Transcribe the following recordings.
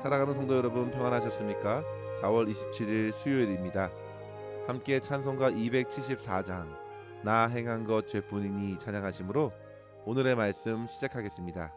사랑하는 성도 여러분, 평안하셨습니까? 4월 27일 수요일입니다. 함께 찬송가 274장 나 행한 것 죄뿐이니 찬양하심으로 오늘의 말씀 시작하겠습니다.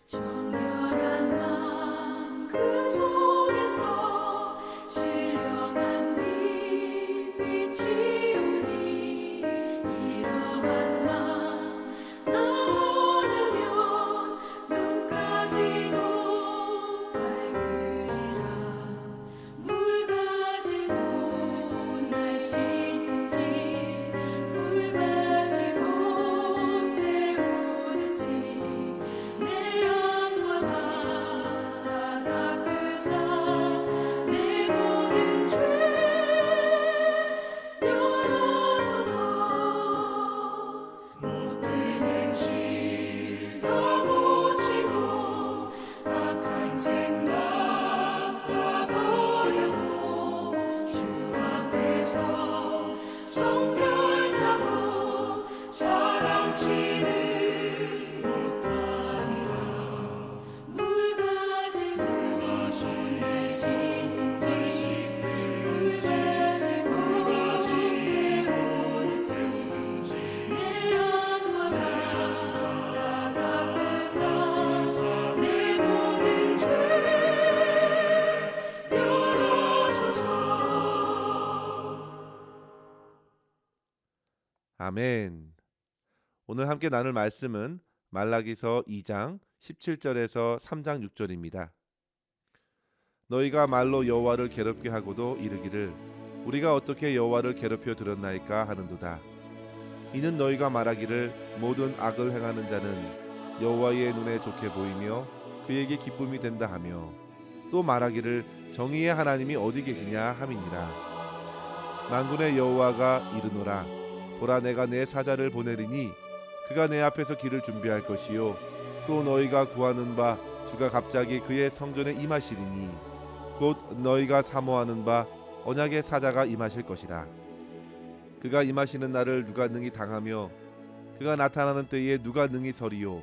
정결한 마음 그 속에서 신령한 빛이 오니 이러한 마음 나 얻으면 눈까지도 밝으리라. 물 가지고 날 씻든지 불 가지고 태우든지 내 영과 다 닦으사 내 모든 죄 열어소서. 못된 행실 다 고치고 악한 생각 다 버려도 주 앞에서 정결하고 사랑치는 못하리라. 물 가지고 날 씻든지 불 가지고 태우든지 내 영과 다 닦으사 내 모든 죄 열어소서. 아멘. 오늘 함께 나눌 말씀은 말라기서 2장 17절에서 3장 6절입니다. 너희가 말로 여호와를 괴롭게 하고도 이르기를 우리가 어떻게 여호와를 괴롭혀 들었나이까 하는도다. 이는 너희가 말하기를 모든 악을 행하는 자는 여호와의 눈에 좋게 보이며 그에게 기쁨이 된다 하며 또 말하기를 정의의 하나님이 어디 계시냐 함이니라. 만군의 여호와가 이르노라. 보라, 내가 내 사자를 보내리니 그가 내 앞에서 길을 준비할 것이요 또 너희가 구하는 바 주가 갑자기 그의 성전에 임하시리니 곧 너희가 사모하는 바 언약의 사자가 임하실 것이라. 그가 임하시는 날을 누가 능히 당하며 그가 나타나는 때에 누가 능히 서리요.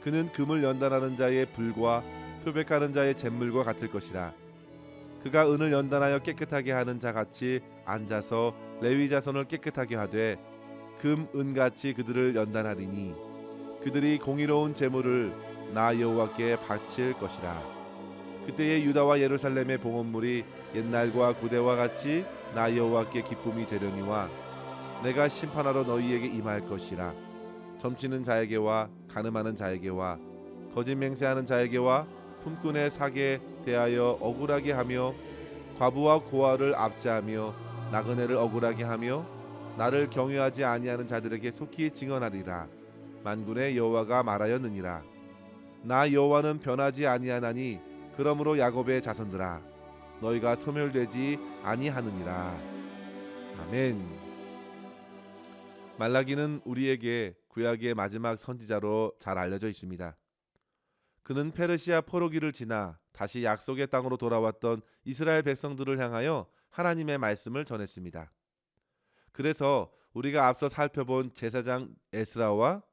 그는 금을 연단하는 자의 불과 표백하는 자의 잿물과 같을 것이라. 그가 은을 연단하여 깨끗하게 하는 자 같이 앉아서 레위 자손을 깨끗하게 하되 금, 은같이 그들을 연단하리니 그들이 공의로운 제물을 나 여호와께 바칠 것이라. 그때의 유다와 예루살렘의 봉헌물이 옛날과 고대와 같이 나 여호와께 기쁨이 되려니와 내가 심판하러 너희에게 임할 것이라. 점치는 자에게와 간음하는 자에게와 거짓 맹세하는 자에게와 품꾼의 사기에 대하여 억울하게 하며 과부와 고아를 압제하며 나그네를 억울하게 하며 나를 경외하지 아니하는 자들에게 속히 증언하리라. 만군의 여호와가 말하였느니라. 나 여호와는 변하지 아니하나니 그러므로 야곱의 자손들아 너희가 소멸되지 아니하느니라. 아멘. 말라기는 우리에게 구약의 마지막 선지자로 잘 알려져 있습니다. 그는 페르시아 포로기를 지나 다시 약속의 땅으로 돌아왔던 이스라엘 백성들을 향하여 하나님의 말씀을 전했습니다. 그래서 우리가 앞서 살펴본 제사장 에스라와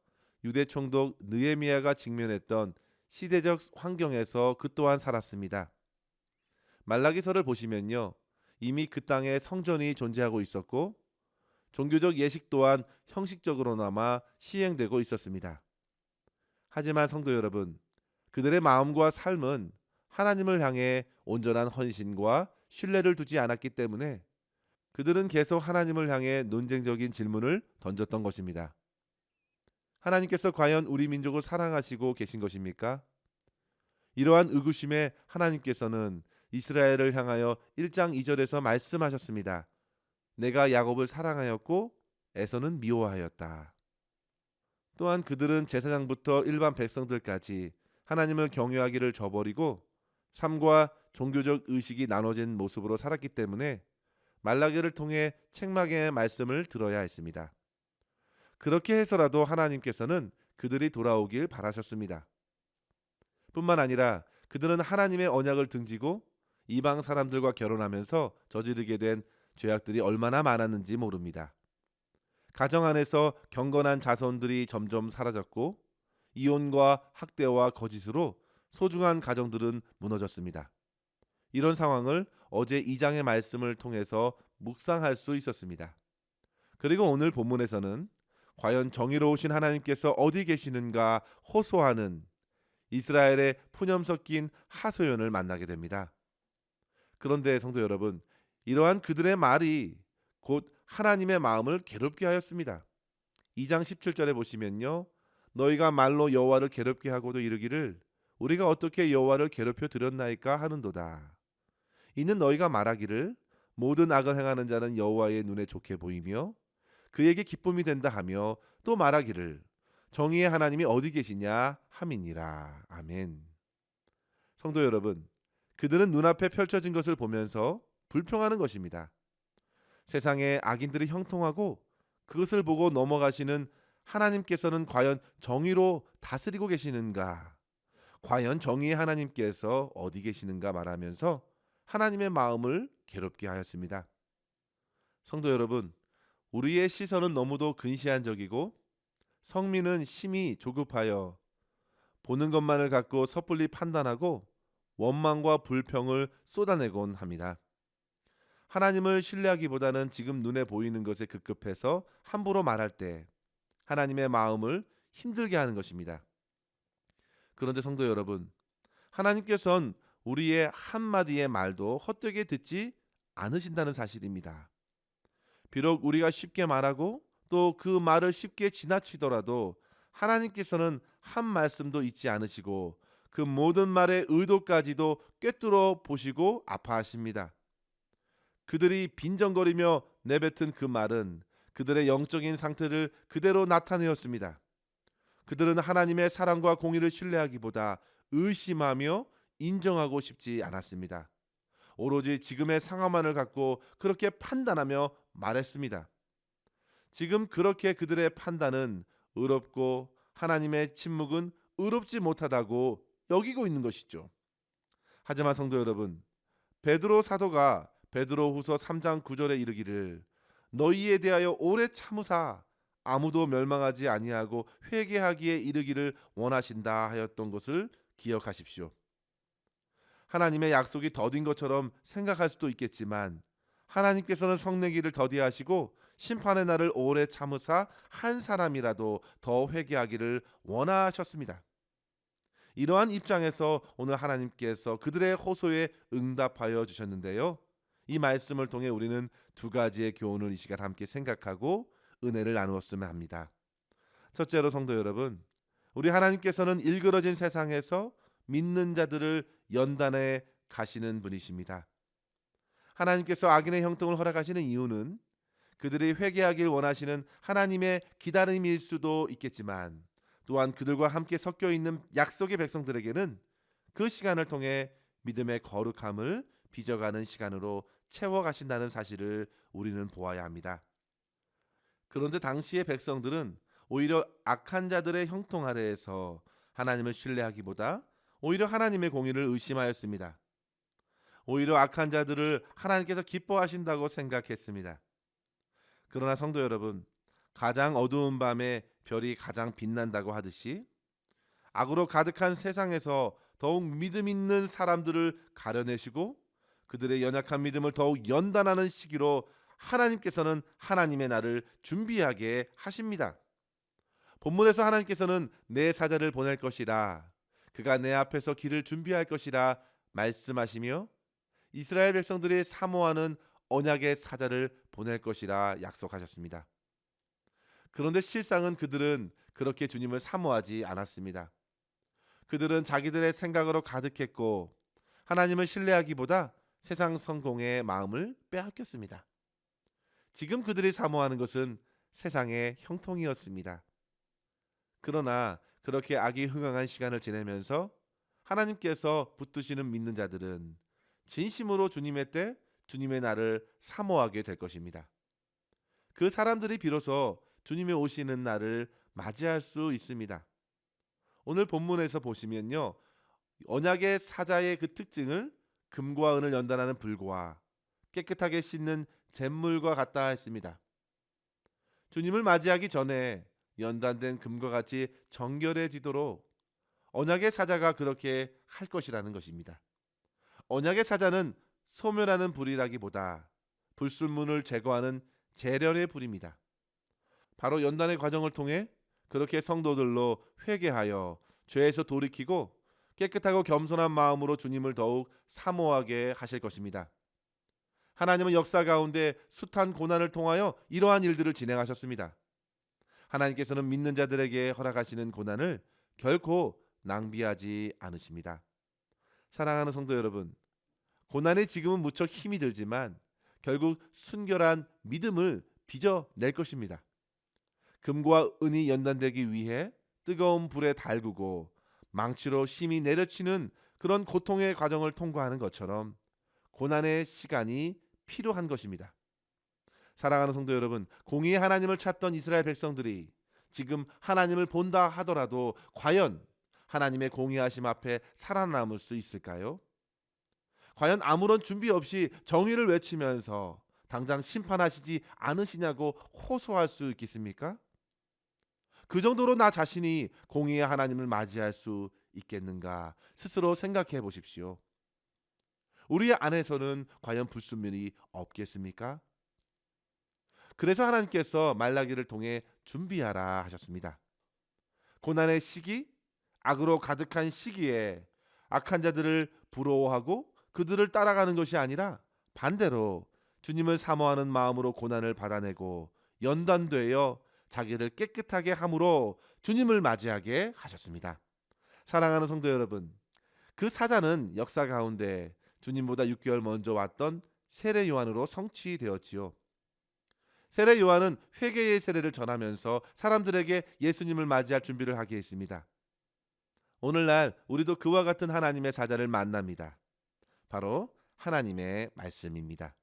유대 총독 느헤미야가 직면했던 시대적 환경에서 그 또한 살았습니다. 말라기서를 보시면요, 이미 그 땅에 성전이 존재하고 있었고 종교적 예식 또한 형식적으로나마 시행되고 있었습니다. 하지만 성도 여러분, 그들의 마음과 삶은 하나님을 향해 온전한 헌신과 신뢰를 두지 않았기 때문에 그들은 계속 하나님을 향해 논쟁적인 질문을 던졌던 것입니다. 하나님께서 과연 우리 민족을 사랑하시고 계신 것입니까? 이러한 의구심에 하나님께서는 이스라엘을 향하여 1장 2절에서 말씀하셨습니다. 내가 야곱을 사랑하였고 에서는 미워하였다. 또한 그들은 제사장부터 일반 백성들까지 하나님을 경외하기를 저버리고 삶과 종교적 의식이 나눠진 모습으로 살았기 때문에 말라기를 통해 책망의 말씀을 들어야 했습니다. 그렇게 해서라도 하나님께서는 그들이 돌아오길 바라셨습니다. 뿐만 아니라 그들은 하나님의 언약을 등지고 이방 사람들과 결혼하면서 저지르게 된 죄악들이 얼마나 많았는지 모릅니다. 가정 안에서 경건한 자손들이 점점 사라졌고 이혼과 학대와 거짓으로 소중한 가정들은 무너졌습니다. 이런 상황을 어제 2장의 말씀을 통해서 묵상할 수 있었습니다. 그리고 오늘 본문에서는 과연 정의로우신 하나님께서 어디 계시는가 호소하는 이스라엘의 푸념 섞인 하소연을 만나게 됩니다. 그런데 성도 여러분, 이러한 그들의 말이 곧 하나님의 마음을 괴롭게 하였습니다. 2장 17절에 보시면요, 너희가 말로 여호와를 괴롭게 하고도 이르기를 우리가 어떻게 여호와를 괴롭혀 드렸나이까 하는도다. 이는 너희가 말하기를 모든 악을 행하는 자는 여호와의 눈에 좋게 보이며 그에게 기쁨이 된다 하며 또 말하기를 정의의 하나님이 어디 계시냐 함이니라. 아멘. 성도 여러분, 그들은 눈앞에 펼쳐진 것을 보면서 불평하는 것입니다. 세상에 악인들이 형통하고 그것을 보고 넘어가시는 하나님께서는 과연 정의로 다스리고 계시는가? 과연 정의의 하나님께서 어디 계시는가 말하면서 하나님의 마음을 괴롭게 하였습니다. 성도 여러분, 우리의 시선은 너무도 근시안적이고 성민은 심히 조급하여 보는 것만을 갖고 섣불리 판단하고 원망과 불평을 쏟아내곤 합니다. 하나님을 신뢰하기보다는 지금 눈에 보이는 것에 급급해서 함부로 말할 때 하나님의 마음을 힘들게 하는 것입니다. 그런데 성도 여러분, 하나님께서는 우리의 한마디의 말도 헛되게 듣지 않으신다는 사실입니다. 비록 우리가 쉽게 말하고 또 그 말을 쉽게 지나치더라도 하나님께서는 한 말씀도 잊지 않으시고 그 모든 말의 의도까지도 꿰뚫어 보시고 아파하십니다. 그들이 빈정거리며 내뱉은 그 말은 그들의 영적인 상태를 그대로 나타내었습니다. 그들은 하나님의 사랑과 공의를 신뢰하기보다 의심하며 인정하고 싶지 않았습니다. 오로지 지금의 상황만을 갖고 그렇게 판단하며 말했습니다. 지금 그렇게 그들의 판단은 의롭고 하나님의 침묵은 의롭지 못하다고 여기고 있는 것이죠. 하지만 성도 여러분, 베드로 사도가 베드로후서 3장 9절에 이르기를 너희에 대하여 오래 참으사 아무도 멸망하지 아니하고 회개하기에 이르기를 원하신다 하였던 것을 기억하십시오. 하나님의 약속이 더딘 것처럼 생각할 수도 있겠지만 하나님께서는 성내기를 더디하시고 심판의 날을 오래 참으사 한 사람이라도 더 회개하기를 원하셨습니다. 이러한 입장에서 오늘 하나님께서 그들의 호소에 응답하여 주셨는데요. 이 말씀을 통해 우리는 두 가지의 교훈을 이 시간 함께 생각하고 은혜를 나누었으면 합니다. 첫째로 성도 여러분, 우리 하나님께서는 일그러진 세상에서 믿는 자들을 연단해 가시는 분이십니다. 하나님께서 악인의 형통을 허락하시는 이유는 그들이 회개하길 원하시는 하나님의 기다림일 수도 있겠지만, 또한 그들과 함께 섞여 있는 약속의 백성들에게는 그 시간을 통해 믿음의 거룩함을 빚어가는 시간으로 채워가신다는 사실을 우리는 보아야 합니다. 그런데 당시의 백성들은 오히려 악한 자들의 형통 아래에서 하나님을 신뢰하기보다 오히려 하나님의 공의를 의심하였습니다. 오히려 악한 자들을 하나님께서 기뻐하신다고 생각했습니다. 그러나 성도 여러분, 가장 어두운 밤에 별이 가장 빛난다고 하듯이 악으로 가득한 세상에서 더욱 믿음 있는 사람들을 가려내시고 그들의 연약한 믿음을 더욱 연단하는 시기로 하나님께서는 하나님의 날을 준비하게 하십니다. 본문에서 하나님께서는 내 사자를 보낼 것이라, 그가 내 앞에서 길을 준비할 것이라 말씀하시며 이스라엘 백성들이 사모하는 언약의 사자를 보낼 것이라 약속하셨습니다. 그런데 실상은 그들은 그렇게 주님을 사모하지 않았습니다. 그들은 자기들의 생각으로 가득했고 하나님을 신뢰하기보다 세상 성공의 마음을 빼앗겼습니다. 지금 그들이 사모하는 것은 세상의 형통이었습니다. 그러나 그렇게 악이 흥황한 시간을 지내면서 하나님께서 붙드시는 믿는 자들은 진심으로 주님의 때, 주님의 날을 사모하게 될 것입니다. 그 사람들이 비로소 주님의 오시는 날을 맞이할 수 있습니다. 오늘 본문에서 보시면요, 언약의 사자의 그 특징을 금과 은을 연단하는 불과 깨끗하게 씻는 잿물과 같다 했습니다. 주님을 맞이하기 전에 연단된 금과 같이 정결해지도록 언약의 사자가 그렇게 할 것이라는 것입니다. 언약의 사자는 소멸하는 불이라기보다 불순물을 제거하는 재련의 불입니다. 바로 연단의 과정을 통해 그렇게 성도들로 회개하여 죄에서 돌이키고 깨끗하고 겸손한 마음으로 주님을 더욱 사모하게 하실 것입니다. 하나님은 역사 가운데 숱한 고난을 통하여 이러한 일들을 진행하셨습니다. 하나님께서는 믿는 자들에게 허락하시는 고난을 결코 낭비하지 않으십니다. 사랑하는 성도 여러분, 고난이 지금은 무척 힘이 들지만 결국 순결한 믿음을 빚어낼 것입니다. 금과 은이 연단되기 위해 뜨거운 불에 달구고 망치로 심히 내려치는 그런 고통의 과정을 통과하는 것처럼 고난의 시간이 필요한 것입니다. 사랑하는 성도 여러분, 공의의 하나님을 찾던 이스라엘 백성들이 지금 하나님을 본다 하더라도 과연 하나님의 공의하심 앞에 살아남을 수 있을까요? 과연 아무런 준비 없이 정의를 외치면서 당장 심판하시지 않으시냐고 호소할 수 있겠습니까? 그 정도로 나 자신이 공의의 하나님을 맞이할 수 있겠는가 스스로 생각해 보십시오. 우리 안에서는 과연 불순물이 없겠습니까? 그래서 하나님께서 말라기를 통해 준비하라 하셨습니다. 고난의 시기, 악으로 가득한 시기에 악한 자들을 부러워하고 그들을 따라가는 것이 아니라 반대로 주님을 사모하는 마음으로 고난을 받아내고 연단되어 자기를 깨끗하게 함으로 주님을 맞이하게 하셨습니다. 사랑하는 성도 여러분, 그 사자는 역사 가운데 주님보다 6개월 먼저 왔던 세례 요한으로 성취되었지요. 세례 요한은 회개의 세례를 전하면서 사람들에게 예수님을 맞이할 준비를 하게 했습니다. 오늘날 우리도 그와 같은 하나님의 사자를 만납니다. 바로 하나님의 말씀입니다.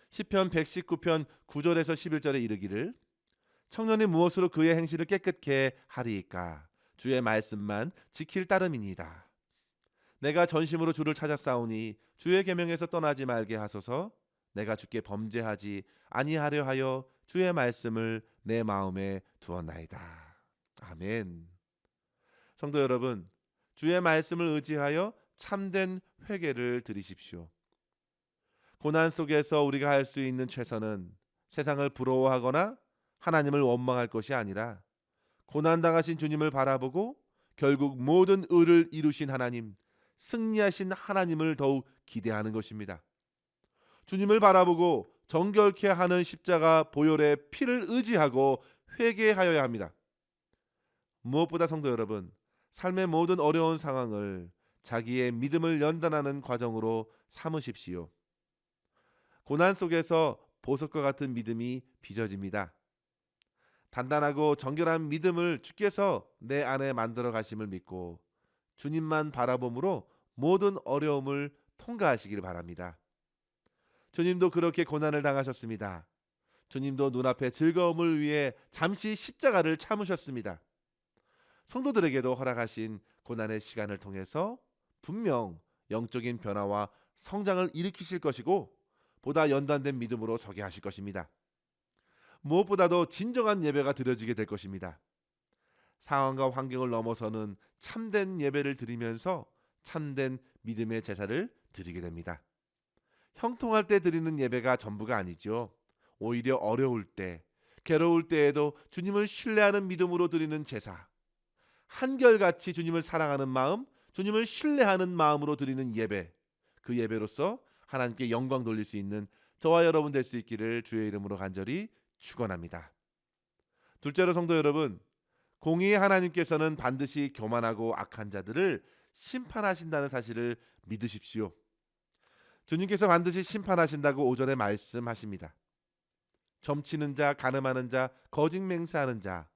시편 119편 9절에서 11절에 이르기를 청년이 무엇으로 그의 행실을 깨끗게 하리이까 주의 말씀만 지킬 따름이니이다. 내가 전심으로 주를 찾아 싸우니 주의 계명에서 떠나지 말게 하소서. 내가 주께 범죄하지 아니하려 하여 주의 말씀을 내 마음에 두었나이다. 아멘. 성도 여러분, 주의 말씀을 의지하여 참된 회개를 드리십시오. 고난 속에서 우리가 할 수 있는 최선은 세상을 부러워하거나 하나님을 원망할 것이 아니라 고난당하신 주님을 바라보고 결국 모든 의를 이루신 하나님, 승리하신 하나님을 더욱 기대하는 것입니다. 주님을 바라보고 정결케 하는 십자가 보혈의 피를 의지하고 회개하여야 합니다. 무엇보다 성도 여러분, 삶의 모든 어려운 상황을 자기의 믿음을 연단하는 과정으로 삼으십시오. 고난 속에서 보석과 같은 믿음이 빚어집니다. 단단하고 정결한 믿음을 주께서 내 안에 만들어 가심을 믿고 주님만 바라봄으로 모든 어려움을 통과하시길 바랍니다. 주님도 그렇게 고난을 당하셨습니다. 주님도 눈앞의 즐거움을 위해 잠시 십자가를 참으셨습니다. 성도들에게도 허락하신 고난의 시간을 통해서 분명 영적인 변화와 성장을 일으키실 것이고 보다 연단된 믿음으로 서게 하실 것입니다. 무엇보다도 진정한 예배가 드려지게 될 것입니다. 상황과 환경을 넘어서는 참된 예배를 드리면서 참된 믿음의 제사를 드리게 됩니다. 형통할 때 드리는 예배가 전부가 아니죠. 오히려 어려울 때, 괴로울 때에도 주님을 신뢰하는 믿음으로 드리는 제사, 한결같이 주님을 사랑하는 마음, 주님을 신뢰하는 마음으로 드리는 예배, 그 예배로서 하나님께 영광 돌릴 수 있는 저와 여러분 될 수 있기를 주의 이름으로 간절히 축원합니다. 둘째로 성도 여러분, 공의의 하나님께서는 반드시 교만하고 악한 자들을 심판하신다는 사실을 믿으십시오. 주님께서 반드시 심판하신다고 5절에 말씀하십니다. 점치는 자, 간음하는 자, 거짓 맹세하는 자,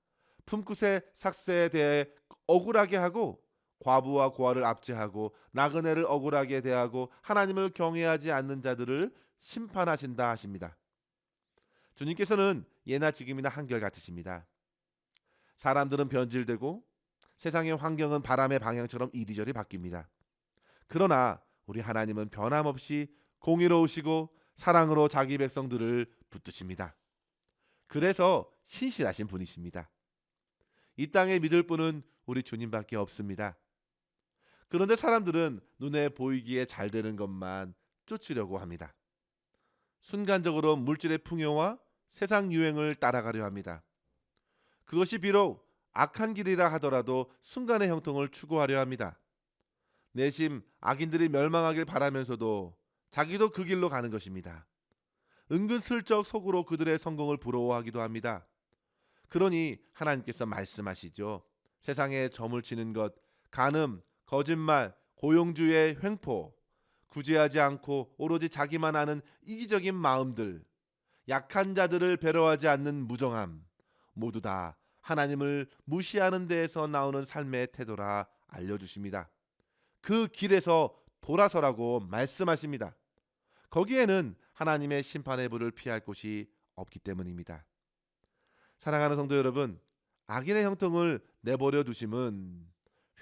품굿의 삭세에 대해 억울하게 하고 과부와 고아를 압제하고 나그네를 억울하게 대하고 하나님을 경외하지 않는 자들을 심판하신다 하십니다. 주님께서는 예나 지금이나 한결같으십니다. 사람들은 변질되고 세상의 환경은 바람의 방향처럼 이리저리 바뀝니다. 그러나 우리 하나님은 변함없이 공의로우시고 사랑으로 자기 백성들을 붙드십니다. 그래서 신실하신 분이십니다. 이 땅에 믿을 분은 우리 주님밖에 없습니다. 그런데 사람들은 눈에 보이기에 잘 되는 것만 쫓으려고 합니다. 순간적으로 물질의 풍요와 세상 유행을 따라가려 합니다. 그것이 비록 악한 길이라 하더라도 순간의 형통을 추구하려 합니다. 내심 악인들이 멸망하길 바라면서도 자기도 그 길로 가는 것입니다. 은근슬쩍 속으로 그들의 성공을 부러워하기도 합니다. 그러니 하나님께서 말씀하시죠. 세상에 점을 치는 것, 간음, 거짓말, 고용주의 횡포, 구제하지 않고 오로지 자기만 아는 이기적인 마음들, 약한 자들을 배려하지 않는 무정함, 모두 다 하나님을 무시하는 데에서 나오는 삶의 태도라 알려주십니다. 그 길에서 돌아서라고 말씀하십니다. 거기에는 하나님의 심판의 불을 피할 곳이 없기 때문입니다. 사랑하는 성도 여러분, 악인의 형통을 내버려 두심은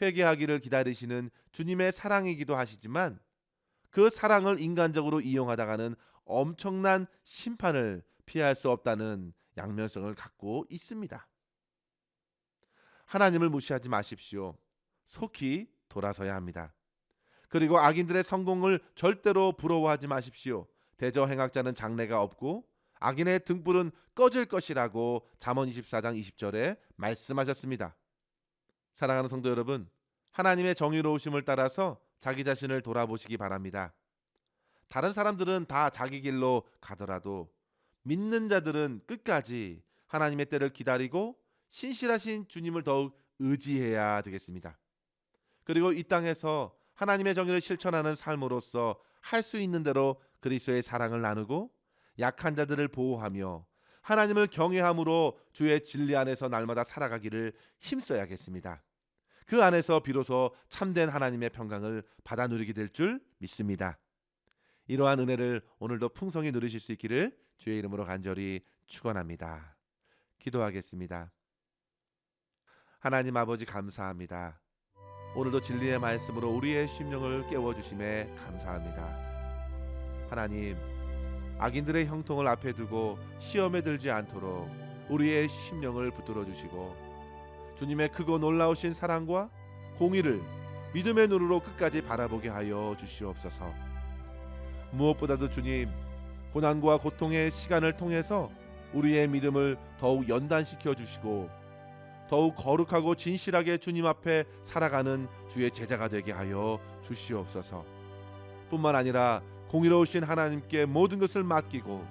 회개하기를 기다리시는 주님의 사랑이기도 하시지만 그 사랑을 인간적으로 이용하다가는 엄청난 심판을 피할 수 없다는 양면성을 갖고 있습니다. 하나님을 무시하지 마십시오. 속히 돌아서야 합니다. 그리고 악인들의 성공을 절대로 부러워하지 마십시오. 대저행악자는 장래가 없고 악인의 등불은 꺼질 것이라고 잠언 24장 20절에 말씀하셨습니다. 사랑하는 성도 여러분, 하나님의 정의로우심을 따라서 자기 자신을 돌아보시기 바랍니다. 다른 사람들은 다 자기 길로 가더라도 믿는 자들은 끝까지 하나님의 때를 기다리고 신실하신 주님을 더욱 의지해야 되겠습니다. 그리고 이 땅에서 하나님의 정의를 실천하는 삶으로서 할 수 있는 대로 그리스도의 사랑을 나누고 약한 자들을 보호하며 하나님을 경외함으로 주의 진리 안에서 날마다 살아가기를 힘써야겠습니다. 그 안에서 비로소 참된 하나님의 평강을 받아 누리게 될 줄 믿습니다. 이러한 은혜를 오늘도 풍성히 누리실 수 있기를 주의 이름으로 간절히 축원합니다. 기도하겠습니다. 하나님 아버지 감사합니다. 오늘도 진리의 말씀으로 우리의 심령을 깨워주심에 감사합니다. 하나님, 악인들의 형통을 앞에 두고 시험에 들지 않도록 우리의 심령을 붙들어 주시고 주님의 크고 놀라우신 사랑과 공의를 믿음의 눈으로 끝까지 바라보게 하여 주시옵소서. 무엇보다도 주님, 고난과 고통의 시간을 통해서 우리의 믿음을 더욱 연단시켜 주시고 더욱 거룩하고 진실하게 주님 앞에 살아가는 주의 제자가 되게 하여 주시옵소서. 뿐만 아니라 공의로우신 하나님께 모든 것을 맡기고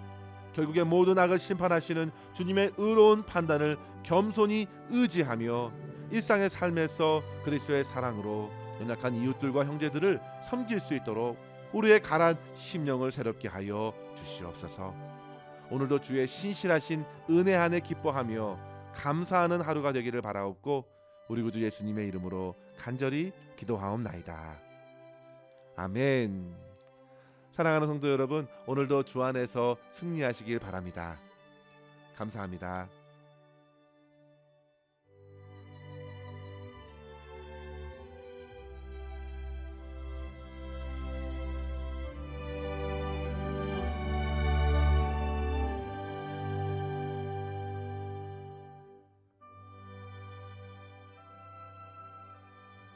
결국에 모든 악을 심판하시는 주님의 의로운 판단을 겸손히 의지하며 일상의 삶에서 그리스도의 사랑으로 연약한 이웃들과 형제들을 섬길 수 있도록 우리의 가란 심령을 새롭게 하여 주시옵소서. 오늘도 주의 신실하신 은혜 안에 기뻐하며 감사하는 하루가 되기를 바라옵고 우리 구주 예수님의 이름으로 간절히 기도하옵나이다. 아멘. 사랑하는 성도 여러분, 오늘도 주 안에서 승리하시길 바랍니다. 감사합니다.